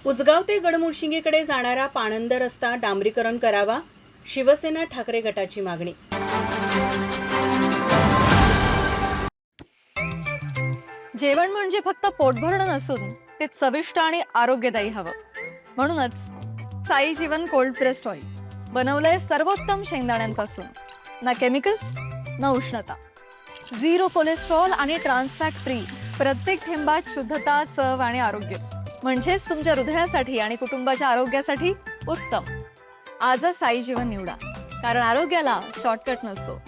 उजगाव ते गडमुळशिंगीकडे जाणारा पाणंद रस्ता डांबरीकरण करावा, शिवसेना ठाकरे गटाची मागणी. जेवण म्हणजे फक्त पोटभरणं नसून ते चविष्ट आणि आरोग्यदायी हवं. म्हणूनच साई जीवन कोल्ड प्रेस्ड ऑइल बनवलंय सर्वोत्तम शेंगदाण्यांपासून. ना केमिकल्स ना उष्णता, झिरो कोलेस्ट्रॉल आणि ट्रान्सफॅट फ्री. प्रत्येक थेंबात शुद्धता, चव आणि आरोग्य. म्हणजेच तुमच्या हृदयासाठी आणि कुटुंबाच्या आरोग्यासाठी उत्तम. आजच साई जीवन निवडा, कारण आरोग्याला शॉर्टकट नसतो.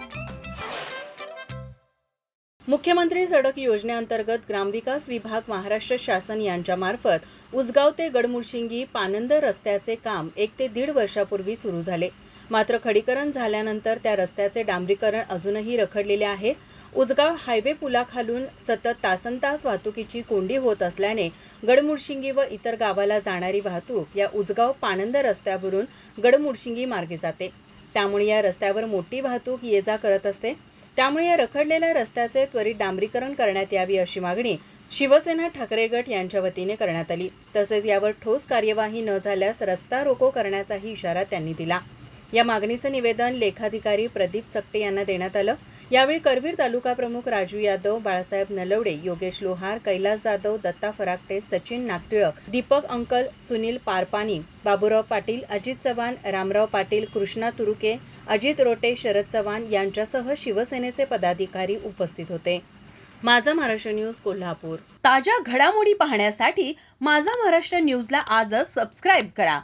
मुख्यमंत्री सडक योजनेअंतर्गत ग्रामविकास विभाग महाराष्ट्र शासन यांच्यामार्फत उजगाव ते गडमुळशिंगी पाणंद रस्त्याचे काम 1 ते 1.5 वर्षापूर्वी सुरू झाले. मात्र खडीकरण झाल्यानंतर त्या रस्त्याचे डांबरीकरण अजूनही रखडलेले आहे. उजगाव हायवे पुलाखालून सतत तासनतास वाहतुकीची कोंडी होत असल्याने गडमुळशिंगी व इतर गावाला जाणारी वाहतूक या उजगाव पाणंद रस्त्यावरून गडमुळशिंगी मार्गे जाते. त्यामुळे या रस्त्यावर मोठी वाहतूक ये जा करत असते. त्यामुळे या रखडलेल्या रस्त्याचे त्वरित डांबरीकरण करण्यात यावी अशी मागणी शिवसेना ठाकरे गट यांच्या वतीने करण्यात आली. तसेच यावर ठोस कार्यवाही न झाल्यास रस्ता रोको करण्याचाही इशारा त्यांनी दिला. या मागणीचं निवेदन लेखाधिकारी प्रदीप सकटे यांना देण्यात आलं. यावेळी करवीर तालुका प्रमुख राजू यादव, बाळासाहेब नलवडे, योगेश लोहार, कैलास जाधव, दत्ता फराकटे, सचिन नागटिळक, दीपक अंकल, सुनील पारपानी, बाबूराव पाटील, अजित चव्हाण, रामराव पाटील, कृष्णा तुरुके, अजित रोटे, शरद चव्हाण यांच्यासह शिवसेनेचे पदाधिकारी उपस्थित होते. माझा महाराष्ट्र न्यूज कोल्हापूर. ताज्या घडामोडी पाहण्यासाठी माझा महाराष्ट्र न्यूजला आजच सबस्क्राईब करा.